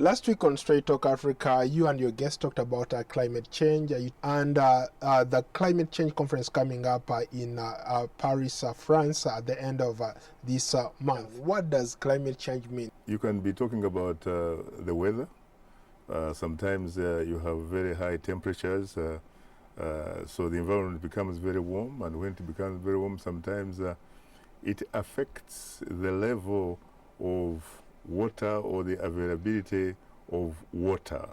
Last week on Straight Talk Africa, you and your guest talked about climate change and the climate change conference coming up in Paris, France at the end of this month. What does climate change mean? You can be talking about the weather. Sometimes you have very high temperatures, so the environment becomes very warm, and when it becomes very warm, sometimes it affects the level of water or the availability of water.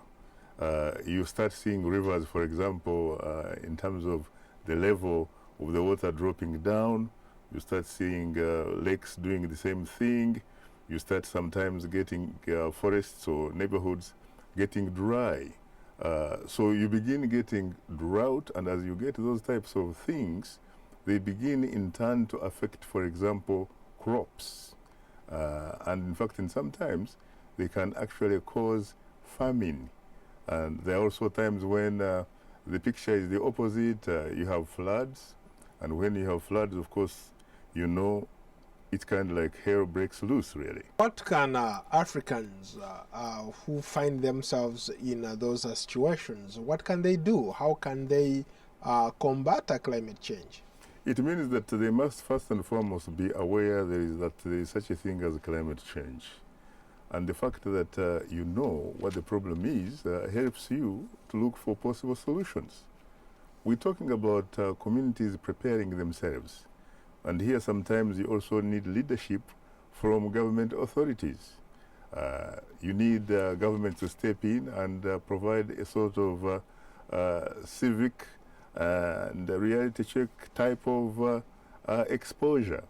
You start seeing rivers, for example, in terms of the level of the water dropping down. You start seeing lakes doing the same thing. You start sometimes getting forests or neighborhoods getting dry. So you begin getting drought, and as you get those types of things, they begin in turn to affect, for example, crops. And in fact, in sometimes they can actually cause famine. And there are also times when the picture is the opposite. You have floods, and when you have floods, of course, you know, it's kind of like hell breaks loose, really. What can Africans who find themselves in those situations, what can they do? How can they combat climate change? It means that they must first and foremost be aware that there is such a thing as climate change. And the fact that you know what the problem is helps you to look for possible solutions. We're talking about communities preparing themselves. And here sometimes you also need leadership from government authorities. You need government to step in and provide a sort of civic and reality check type of exposure.